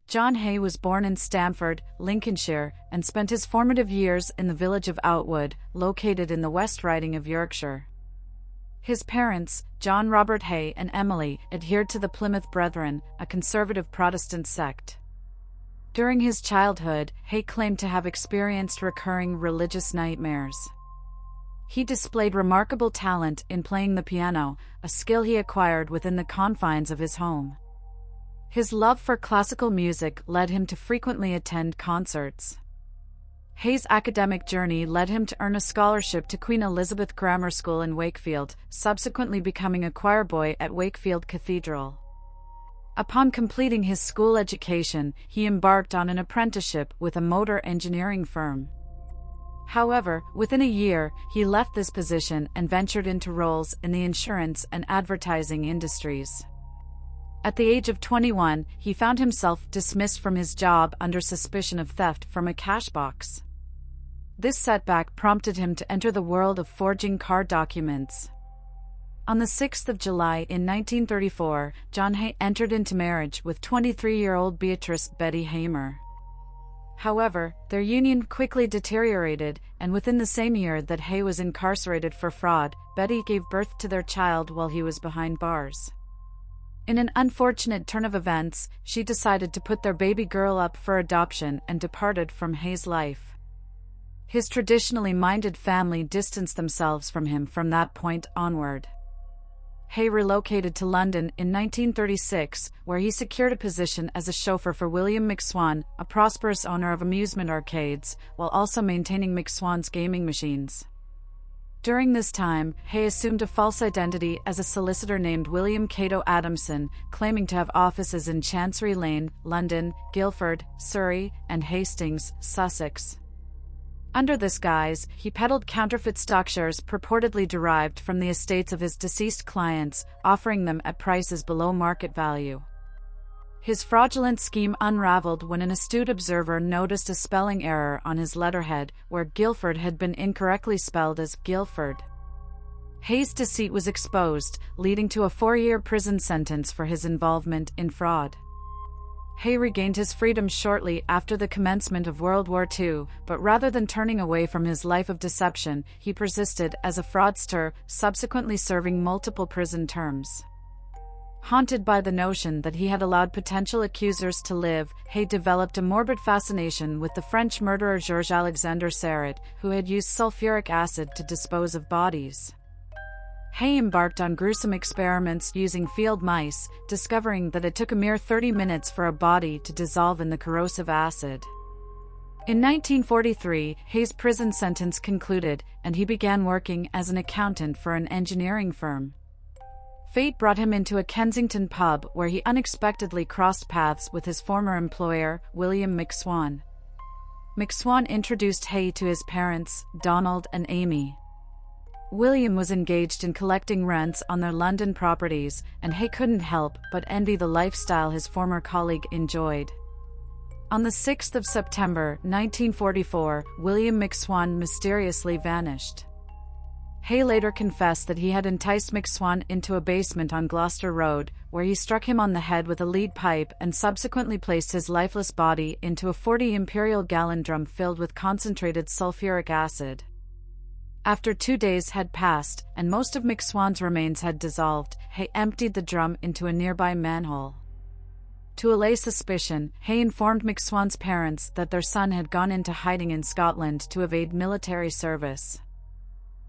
John Haigh was born in Stamford, Lincolnshire, and spent his formative years in the village of Outwood, located in the West Riding of Yorkshire. His parents, John Robert Haigh and Emily, adhered to the Plymouth Brethren, a conservative Protestant sect. During his childhood, Haigh claimed to have experienced recurring religious nightmares. He displayed remarkable talent in playing the piano, a skill he acquired within the confines of his home. His love for classical music led him to frequently attend concerts. Haigh's academic journey led him to earn a scholarship to Queen Elizabeth Grammar School in Wakefield, subsequently becoming a choir boy at Wakefield Cathedral. Upon completing his school education, he embarked on an apprenticeship with a motor engineering firm. However, within a year, he left this position and ventured into roles in the insurance and advertising industries. At the age of 21, he found himself dismissed from his job under suspicion of theft from a cash box. This setback prompted him to enter the world of forging car documents. On the 6th of July in 1934, John Haigh entered into marriage with 23-year-old Beatrice Betty Hamer. However, their union quickly deteriorated, and within the same year that Haigh was incarcerated for fraud, Betty gave birth to their child while he was behind bars. In an unfortunate turn of events, she decided to put their baby girl up for adoption and departed from Haigh's life. His traditionally minded family distanced themselves from him from that point onward. Haigh relocated to London in 1936, where he secured a position as a chauffeur for William McSwan, a prosperous owner of amusement arcades, while also maintaining McSwan's gaming machines. During this time, Haigh assumed a false identity as a solicitor named William Cato Adamson, claiming to have offices in Chancery Lane, London, Guildford, Surrey, and Hastings, Sussex. Under this guise, he peddled counterfeit stock shares purportedly derived from the estates of his deceased clients, offering them at prices below market value. His fraudulent scheme unraveled when an astute observer noticed a spelling error on his letterhead, where Guildford had been incorrectly spelled as Guildford. Haigh's deceit was exposed, leading to a 4-year prison sentence for his involvement in fraud. Haigh regained his freedom shortly after the commencement of World War II, but rather than turning away from his life of deception, he persisted as a fraudster, subsequently serving multiple prison terms. Haunted by the notion that he had allowed potential accusers to live, Haigh developed a morbid fascination with the French murderer Georges-Alexandre Serret, who had used sulfuric acid to dispose of bodies. Haigh embarked on gruesome experiments using field mice, discovering that it took a mere 30 minutes for a body to dissolve in the corrosive acid. In 1943, Haigh's prison sentence concluded, and he began working as an accountant for an engineering firm. Fate brought him into a Kensington pub where he unexpectedly crossed paths with his former employer, William McSwan. McSwan introduced Haigh to his parents, Donald and Amy. William was engaged in collecting rents on their London properties, and Haigh couldn't help but envy the lifestyle his former colleague enjoyed. On the 6th of September, 1944, William McSwan mysteriously vanished. Haigh later confessed that he had enticed McSwan into a basement on Gloucester Road, where he struck him on the head with a lead pipe and subsequently placed his lifeless body into a 40 imperial gallon drum filled with concentrated sulfuric acid. After 2 days had passed, and most of McSwan's remains had dissolved, Haigh emptied the drum into a nearby manhole. To allay suspicion, Haigh informed McSwan's parents that their son had gone into hiding in Scotland to evade military service.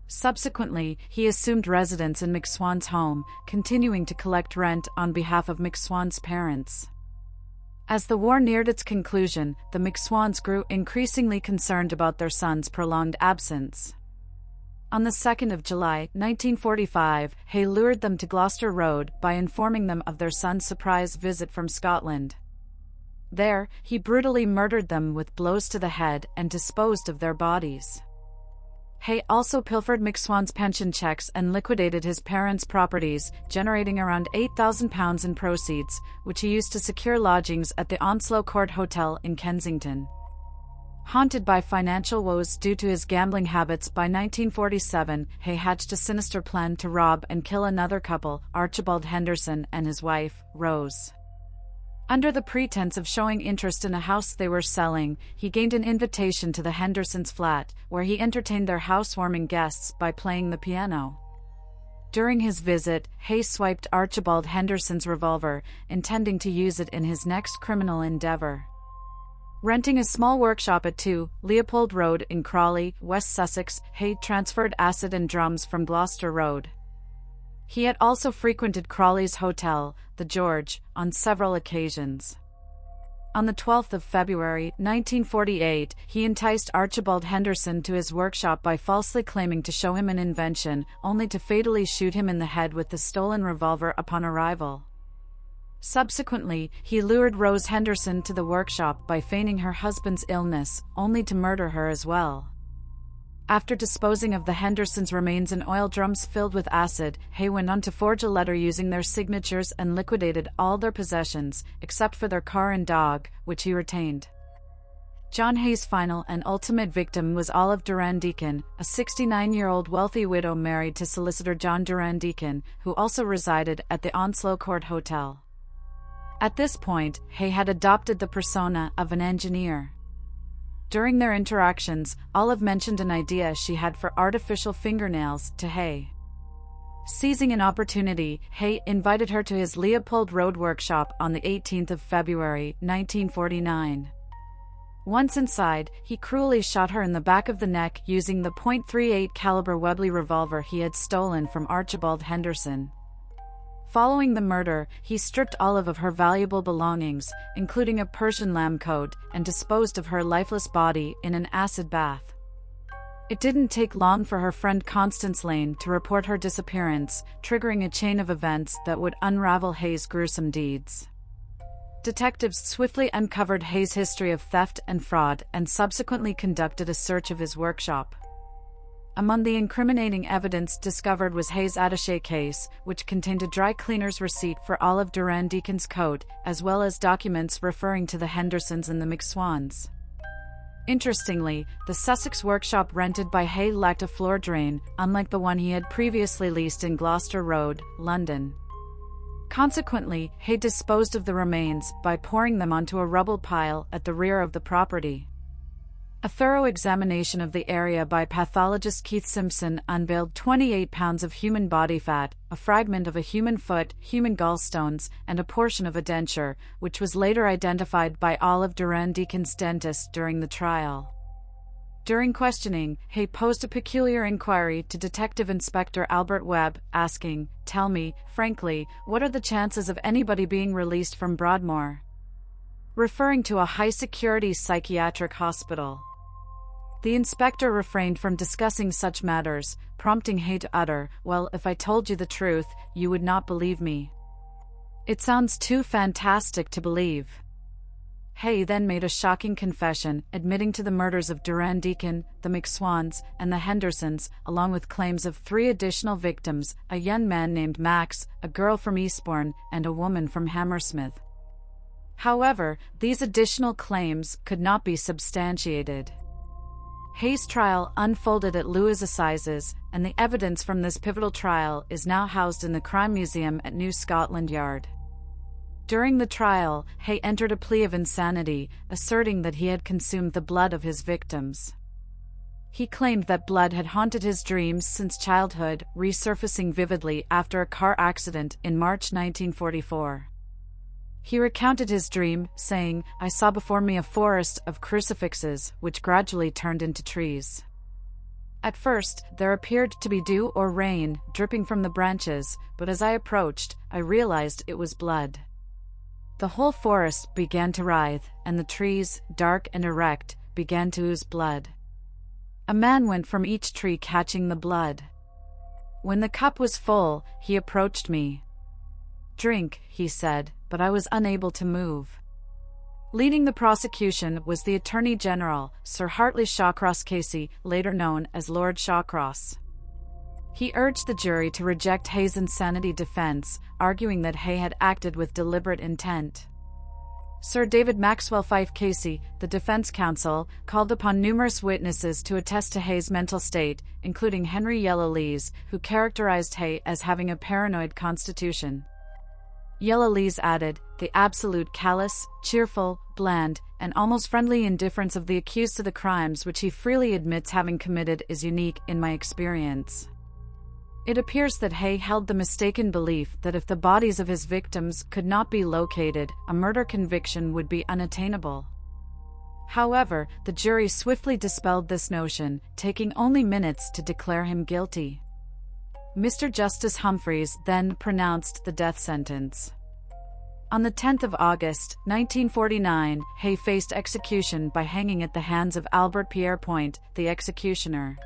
Subsequently, he assumed residence in McSwan's home, continuing to collect rent on behalf of McSwan's parents. As the war neared its conclusion, the McSwans grew increasingly concerned about their son's prolonged absence. On the 2nd of July, 1945, Haigh lured them to Gloucester Road by informing them of their son's surprise visit from Scotland. There, he brutally murdered them with blows to the head and disposed of their bodies. Haigh also pilfered McSwan's pension checks and liquidated his parents' properties, generating around £8,000 in proceeds, which he used to secure lodgings at the Onslow Court Hotel in Kensington. Haunted by financial woes due to his gambling habits, by 1947, Haigh hatched a sinister plan to rob and kill another couple, Archibald Henderson and his wife, Rose. Under the pretense of showing interest in a house they were selling, he gained an invitation to the Hendersons' flat, where he entertained their housewarming guests by playing the piano. During his visit, Haigh swiped Archibald Henderson's revolver, intending to use it in his next criminal endeavor. Renting a small workshop at 2 Leopold Road in Crawley, West Sussex, Haigh transferred acid and drums from Gloucester Road. He had also frequented Crawley's hotel, the George, on several occasions. On the 12th of February, 1948, he enticed Archibald Henderson to his workshop by falsely claiming to show him an invention, only to fatally shoot him in the head with the stolen revolver upon arrival. Subsequently, he lured Rose Henderson to the workshop by feigning her husband's illness, only to murder her as well. After disposing of the Hendersons' remains in oil drums filled with acid, Haigh went on to forge a letter using their signatures and liquidated all their possessions, except for their car and dog, which he retained. John Haigh's final and ultimate victim was Olive Durand Deacon, a 69-year-old wealthy widow married to solicitor John Durand Deacon, who also resided at the Onslow Court Hotel. At this point, Haigh had adopted the persona of an engineer. During their interactions, Olive mentioned an idea she had for artificial fingernails to Haigh. Seizing an opportunity, Haigh invited her to his Leopold Road workshop on the 18th of February, 1949. Once inside, he cruelly shot her in the back of the neck using the .38 caliber Webley revolver he had stolen from Archibald Henderson. Following the murder, he stripped Olive of her valuable belongings, including a Persian lamb coat, and disposed of her lifeless body in an acid bath. It didn't take long for her friend Constance Lane to report her disappearance, triggering a chain of events that would unravel Haigh's gruesome deeds. Detectives swiftly uncovered Haigh's history of theft and fraud and subsequently conducted a search of his workshop. Among the incriminating evidence discovered was Haigh's attaché case, which contained a dry cleaner's receipt for Olive Durand Deacon's coat, as well as documents referring to the Hendersons and the McSwans. Interestingly, the Sussex workshop rented by Haigh lacked a floor drain, unlike the one he had previously leased in Gloucester Road, London. Consequently, Haigh disposed of the remains by pouring them onto a rubble pile at the rear of the property. A thorough examination of the area by pathologist Keith Simpson unveiled 28 pounds of human body fat, a fragment of a human foot, human gallstones, and a portion of a denture, which was later identified by Olive Durand Deacon's dentist during the trial. During questioning, Haigh posed a peculiar inquiry to Detective Inspector Albert Webb, asking, "Tell me, frankly, what are the chances of anybody being released from Broadmoor?" Referring to a high-security psychiatric hospital. The inspector refrained from discussing such matters, prompting Haigh to utter, "Well, if I told you the truth, you would not believe me. It sounds too fantastic to believe." Haigh then made a shocking confession, admitting to the murders of Durand Deacon, the McSwans, and the Hendersons, along with claims of 3 additional victims, a young man named Max, a girl from Eastbourne, and a woman from Hammersmith. However, these additional claims could not be substantiated. Haigh's trial unfolded at Lewes Assizes, and the evidence from this pivotal trial is now housed in the Crime Museum at New Scotland Yard. During the trial, Haigh entered a plea of insanity, asserting that he had consumed the blood of his victims. He claimed that blood had haunted his dreams since childhood, resurfacing vividly after a car accident in March 1944. He recounted his dream, saying, "I saw before me a forest of crucifixes, which gradually turned into trees. At first, there appeared to be dew or rain, dripping from the branches, but as I approached, I realized it was blood. The whole forest began to writhe, and the trees, dark and erect, began to ooze blood. A man went from each tree catching the blood. When the cup was full, he approached me. 'Drink,' he said, but I was unable to move." Leading the prosecution was the Attorney General, Sir Hartley Shawcross Casey, later known as Lord Shawcross. He urged the jury to reject Haigh's insanity defense, arguing that Haigh had acted with deliberate intent. Sir David Maxwell Fife Casey, the defense counsel, called upon numerous witnesses to attest to Haigh's mental state, including Henry Yellow Lees, who characterized Haigh as having a paranoid constitution. Eulalie added, "The absolute callous, cheerful, bland, and almost friendly indifference of the accused to the crimes which he freely admits having committed is unique in my experience." It appears that Haigh held the mistaken belief that if the bodies of his victims could not be located, a murder conviction would be unattainable. However, the jury swiftly dispelled this notion, taking only minutes to declare him guilty. Mr. Justice Humphreys then pronounced the death sentence. On the 10th of August, 1949, Haigh faced execution by hanging at the hands of Albert Pierre Point, the executioner.